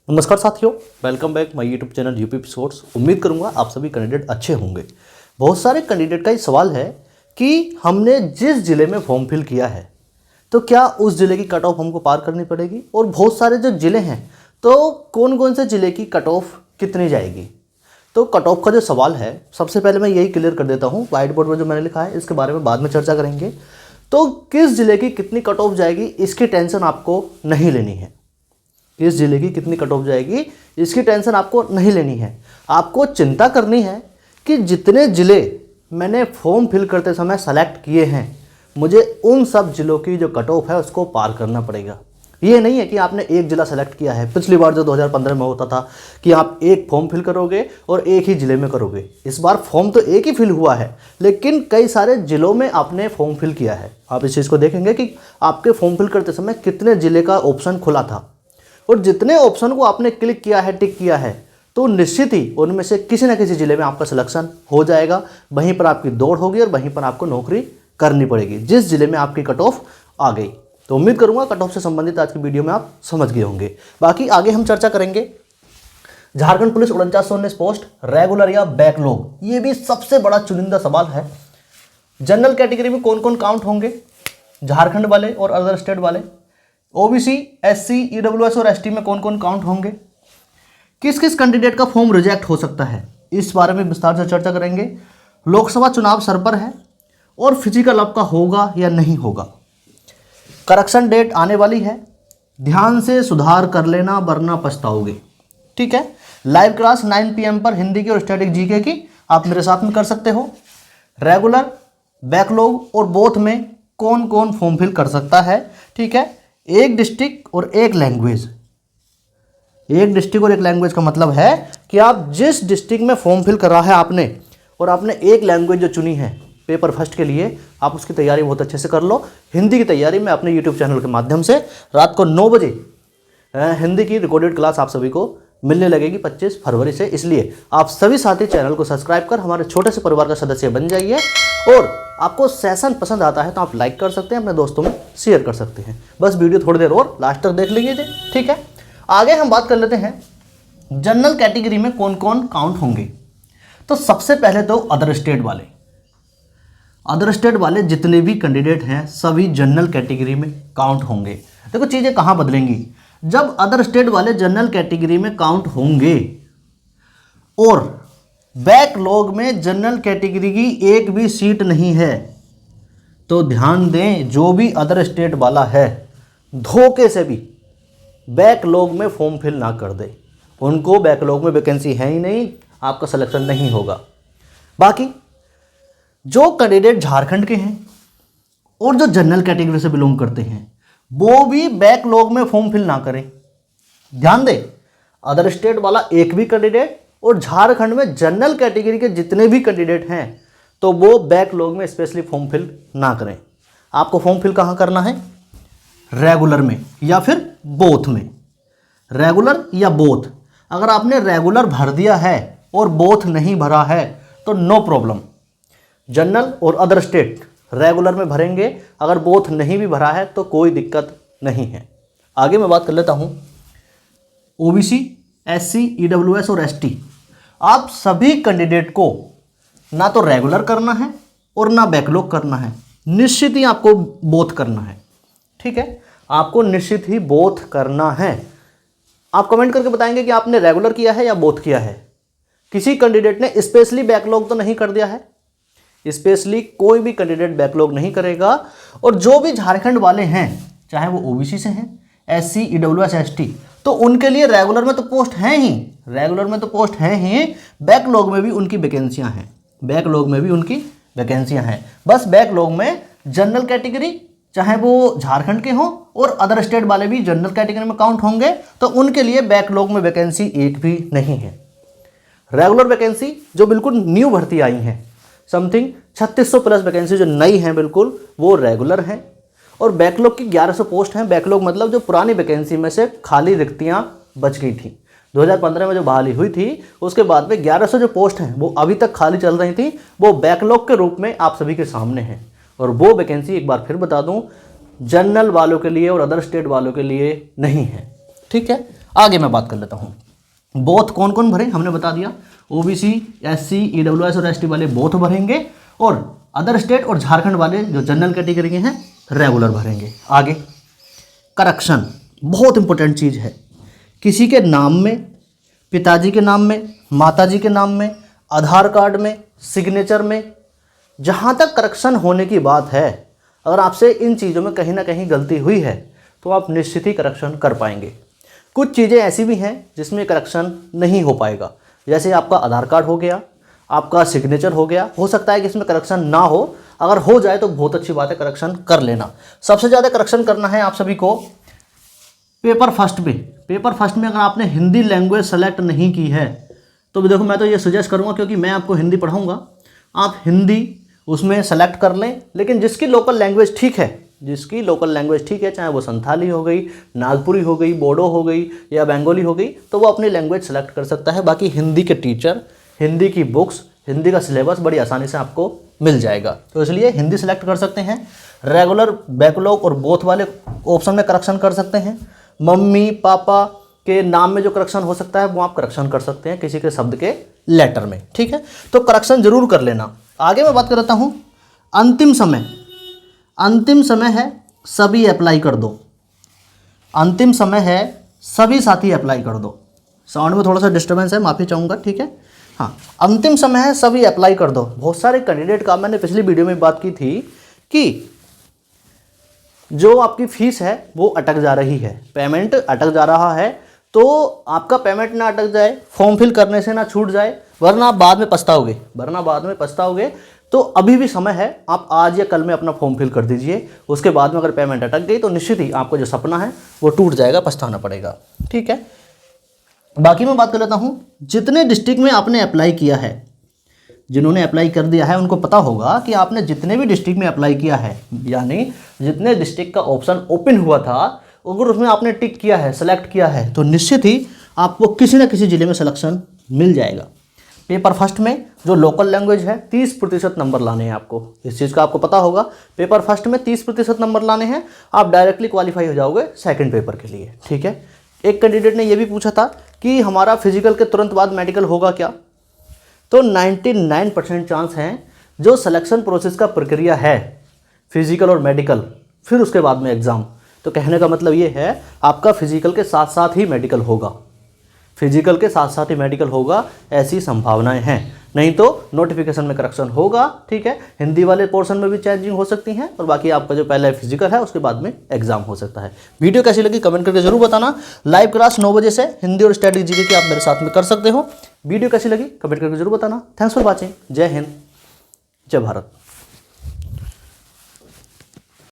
नमस्कार साथियों, welcome back my YouTube channel UP episodes. उम्मीद करूंगा आप सभी कैंडिडेट अच्छे होंगे। बहुत सारे कैंडिडेट का ये सवाल है कि हमने जिस ज़िले में फॉर्म फिल किया है तो क्या उस ज़िले की कट ऑफ हमको पार करनी पड़ेगी, और बहुत सारे जो ज़िले हैं तो कौन कौन से ज़िले की कट ऑफ कितनी जाएगी। तो कट ऑफ का जो सवाल है, सबसे पहले मैं यही क्लियर कर देता हूँ। व्हाइट बोर्ड में जो मैंने लिखा है इसके बारे में बाद में चर्चा करेंगे। तो किस ज़िले की कितनी कट ऑफ जाएगी इसकी टेंशन आपको नहीं लेनी है। किस जिले की कितनी कट ऑफ जाएगी इसकी टेंशन आपको नहीं लेनी है। आपको चिंता करनी है कि जितने ज़िले मैंने फॉर्म फिल करते समय सेलेक्ट किए हैं, मुझे उन सब ज़िलों की जो कट ऑफ है उसको पार करना पड़ेगा। ये नहीं है कि आपने एक ज़िला सेलेक्ट किया है। पिछली बार जो 2015 में होता था कि आप एक फॉर्म फिल करोगे और एक ही ज़िले में करोगे। इस बार फॉर्म तो एक ही फिल हुआ है, लेकिन कई सारे ज़िलों में आपने फॉर्म फिल किया है। आप इस चीज़ को देखेंगे कि आपके फॉर्म फिल करते समय कितने ज़िले का ऑप्शन खुला था, और जितने ऑप्शन को आपने क्लिक किया है, टिक किया है, तो निश्चित ही उनमें से किसी न किसी ज़िले में आपका सिलेक्शन हो जाएगा। वहीं पर आपकी दौड़ होगी और वहीं पर आपको नौकरी करनी पड़ेगी जिस ज़िले में आपकी कट ऑफ आ गई। तो उम्मीद करूंगा कट ऑफ से संबंधित आज की वीडियो में आप समझ गए होंगे। बाकी आगे हम चर्चा करेंगे। झारखंड पुलिस 4919 पोस्ट रेगुलर या बैकलॉग, ये भी सबसे बड़ा चुनिंदा सवाल है। जनरल कैटेगरी में कौन कौन काउंट होंगे, झारखंड वाले और अदर स्टेट वाले। ओबीसी, एससी, ईडब्ल्यूएस और एसटी में कौन कौन काउंट होंगे। किस किस कैंडिडेट का फॉर्म रिजेक्ट हो सकता है, इस बारे में विस्तार से चर्चा करेंगे। लोकसभा चुनाव सर पर है और फिजिकल आपका होगा या नहीं होगा। करेक्शन डेट आने वाली है, ध्यान से सुधार कर लेना वरना पछताओगे। ठीक है। लाइव क्लास 9 PM पर हिंदी की और स्टैटिक जीके की आप मेरे साथ में कर सकते हो। रेगुलर, बैकलॉग और बोथ में कौन कौन फॉर्म फिल कर सकता है। ठीक है। एक डिस्ट्रिक्ट और एक लैंग्वेज। एक डिस्ट्रिक्ट और एक लैंग्वेज का मतलब है कि आप जिस डिस्ट्रिक्ट में फॉर्म फिल करा है आपने, और आपने एक लैंग्वेज जो चुनी है पेपर फर्स्ट के लिए, आप उसकी तैयारी बहुत अच्छे से कर लो। हिंदी की तैयारी मैं अपने यूट्यूब चैनल के माध्यम से रात को 9 बजे हिंदी की रिकॉर्डेड क्लास आप सभी को मिलने लगेगी 25 फरवरी से। इसलिए आप सभी साथी चैनल को सब्सक्राइब कर हमारे छोटे से परिवार का सदस्य बन जाइए। और आपको सेशन पसंद आता है तो आप लाइक कर सकते हैं, अपने दोस्तों में शेयर कर सकते हैं। बस वीडियो थोड़ी देर और लास्ट तक देख लीजिए। ठीक है। आगे हम बात कर लेते हैं जनरल कैटेगरी में कौन कौन काउंट होंगे। तो सबसे पहले तो अदर स्टेट वाले। अदर स्टेट वाले जितने भी कैंडिडेट हैं सभी जनरल कैटेगरी में काउंट होंगे। देखो चीज़ें कहाँ बदलेंगी। जब अदर स्टेट वाले जनरल कैटेगरी में काउंट होंगे और बैकलॉग में जनरल कैटेगरी की एक भी सीट नहीं है, तो ध्यान दें, जो भी अदर स्टेट वाला है धोखे से भी बैकलॉग में फॉर्म फिल ना कर दे। उनको बैकलॉग में वैकेंसी है ही नहीं, आपका सिलेक्शन नहीं होगा। बाकी जो कैंडिडेट झारखंड के हैं और जो जनरल कैटेगरी से बिलोंग करते हैं वो भी बैकलॉग में फॉर्म फिल ना करें। ध्यान दें, अदर स्टेट वाला एक भी कैंडिडेट और झारखंड में जनरल कैटेगरी के जितने भी कैंडिडेट हैं तो वो बैकलॉग में स्पेशली फॉर्म फिल ना करें। आपको फॉर्म फिल कहाँ करना है, रेगुलर में या फिर बोथ में। रेगुलर या बोथ। अगर आपने रेगुलर भर दिया है और बोथ नहीं भरा है तो नो प्रॉब्लम। जनरल और अदर स्टेट रेगुलर में भरेंगे, अगर बोथ नहीं भी भरा है तो कोई दिक्कत नहीं है। आगे मैं बात कर लेता हूँ ओबीसी, एससी, ईडब्ल्यूएस और एसटी। आप सभी कैंडिडेट को ना तो रेगुलर करना है और ना बैकलॉग करना है, निश्चित ही आपको बोथ करना है। ठीक है। आपको निश्चित ही बोथ करना है। आप कमेंट करके बताएंगे कि आपने रेगुलर किया है या बोथ किया है। किसी कैंडिडेट ने स्पेशली बैकलॉग तो नहीं कर दिया है, स्पेशली कोई भी कैंडिडेट बैकलॉग नहीं करेगा। और जो भी झारखंड वाले हैं, चाहे वो ओबीसी से हैं, एससी, ईडब्ल्यूएस, एसटी, तो उनके लिए रेगुलर में तो पोस्ट हैं ही, रेगुलर में तो पोस्ट हैं ही, बैकलॉग में भी उनकी वैकेंसियां हैं। बैकलॉग में भी उनकी वैकेंसियां हैं। बस बैकलॉग में जनरल कैटेगरी, चाहे वो झारखंड के हों और अदर स्टेट वाले भी जनरल कैटेगरी में काउंट होंगे, तो उनके लिए बैकलॉग में वैकेंसी एक भी नहीं है। रेगुलर वैकेंसी जो बिल्कुल न्यू भर्ती आई हैं, समथिंग 3600 प्लस वैकेंसी जो नई हैं बिल्कुल, वो रेगुलर हैं। और बैकलॉग की 1100 पोस्ट हैं। बैकलॉग मतलब जो पुरानी वैकेंसी में से खाली रिक्तियां बच गई थी। 2015 में जो बहाली हुई थी उसके बाद में 1100 जो पोस्ट हैं वो अभी तक खाली चल रही थी, वो बैकलॉग के रूप में आप सभी के सामने हैं। और वो वैकेंसी एक बार फिर बता दूं, जनरल वालों के लिए और अदर स्टेट वालों के लिए नहीं है। ठीक है। आगे मैं बात कर लेता हूँ। बोथ कौन कौन भरे, हमने बता दिया, ओबीसी, एससी, ईडब्ल्यूएस और एसटी वाले बोथ भरेंगे, और अदर स्टेट और झारखंड वाले जो जनरल कैटेगरी के हैं रेगुलर भरेंगे। आगे करेक्शन, बहुत इंपॉर्टेंट चीज़ है। किसी के नाम में, पिताजी के नाम में, माताजी के नाम में, आधार कार्ड में, सिग्नेचर में, जहाँ तक करेक्शन होने की बात है, अगर आपसे इन चीज़ों में कहीं ना कहीं गलती हुई है तो आप निश्चित ही करेक्शन कर पाएंगे। कुछ चीज़ें ऐसी भी हैं जिसमें करेक्शन नहीं हो पाएगा, जैसे आपका आधार कार्ड हो गया, आपका सिग्नेचर हो गया, हो सकता है कि इसमें करेक्शन ना हो, अगर हो जाए तो बहुत अच्छी बात है, करेक्शन कर लेना। सबसे ज़्यादा करेक्शन करना है आप सभी को पेपर फर्स्ट में। पेपर फर्स्ट में अगर आपने हिंदी लैंग्वेज सेलेक्ट नहीं की है तो देखो, मैं तो ये सजेस्ट करूँगा, क्योंकि मैं आपको हिंदी पढ़ाऊँगा, आप हिंदी उसमें सेलेक्ट कर लें। लेकिन जिसकी लोकल लैंग्वेज ठीक है, जिसकी लोकल लैंग्वेज ठीक है, चाहे वो संथाली हो गई, नागपुरी हो गई, बोडो हो गई या बंगाली हो गई, तो वो अपनी लैंग्वेज सेलेक्ट कर सकता है। बाकी हिंदी के टीचर, हिंदी की बुक्स, हिंदी का सिलेबस बड़ी आसानी से आपको मिल जाएगा, तो इसलिए हिंदी सेलेक्ट कर सकते हैं। रेगुलर, बैकलॉग और बोथ वाले ऑप्शन में करेक्शन कर सकते हैं। मम्मी पापा के नाम में जो करेक्शन हो सकता है वो आप करेक्शन कर सकते हैं किसी के शब्द के लेटर में, ठीक है। तो करेक्शन जरूर कर लेना। आगे मैं बात कर रहा हूँ अंतिम समय। अंतिम समय है, सभी अप्लाई कर दो। अंतिम समय है, सभी साथी अप्लाई कर दो। साउंड में थोड़ा सा डिस्टर्बेंस है, माफ़ी चाहूँगा, ठीक है। हाँ, अंतिम समय है, सभी अप्लाई कर दो। बहुत सारे कैंडिडेट का मैंने पिछली वीडियो में बात की थी कि जो आपकी फीस है वो अटक जा रही है, पेमेंट अटक जा रहा है, तो आपका पेमेंट ना अटक जाए, फॉर्म फिल करने से ना छूट जाए, वरना आप बाद में पछताओगे। तो अभी भी समय है, आप आज या कल में अपना फॉर्म फिल कर दीजिए। उसके बाद में अगर पेमेंट अटक गई तो निश्चित ही आपको जो सपना है वो टूट जाएगा, पछताना पड़ेगा, ठीक है। बाकी मैं बात कर लेता हूँ, जितने डिस्ट्रिक्ट में आपने अप्लाई किया है, जिन्होंने अप्लाई कर दिया है उनको पता होगा कि आपने जितने भी डिस्ट्रिक्ट में अप्लाई किया है, यानी जितने डिस्ट्रिक्ट का ऑप्शन ओपन हुआ था, अगर उसमें आपने टिक किया है, सेलेक्ट किया है, तो निश्चित ही आपको किसी न किसी ज़िले में सिलेक्शन मिल जाएगा। पेपर फर्स्ट में जो लोकल लैंग्वेज है 30% नंबर लाने हैं आपको, इस चीज़ का आपको पता होगा। पेपर फर्स्ट में 30% नंबर लाने हैं, आप डायरेक्टली क्वालिफाई हो जाओगे सेकंड पेपर के लिए, ठीक है। एक कैंडिडेट ने यह भी पूछा था कि हमारा फिजिकल के तुरंत बाद मेडिकल होगा क्या, तो 99% चांस हैं। जो सिलेक्शन प्रोसेस का प्रक्रिया है, फिजिकल और मेडिकल, फिर उसके बाद में एग्ज़ाम, तो कहने का मतलब ये है आपका फिजिकल के साथ साथ ही मेडिकल होगा, फिजिकल के साथ साथ ही मेडिकल होगा, ऐसी संभावनाएं हैं। नहीं तो नोटिफिकेशन में करेक्शन होगा, ठीक है। हिंदी वाले पोर्शन में भी चेंजिंग हो सकती हैं, और बाकी आपका जो पहले फिजिकल है उसके बाद में एग्जाम हो सकता है। वीडियो कैसी लगी कमेंट करके जरूर बताना। लाइव क्लास 9 बजे से हिंदी और स्टैटिक जीके की आप मेरे साथ में कर सकते हो। वीडियो कैसी लगी कमेंट करके जरूर बताना। Thanks for watching. जय हिंद, जय भारत।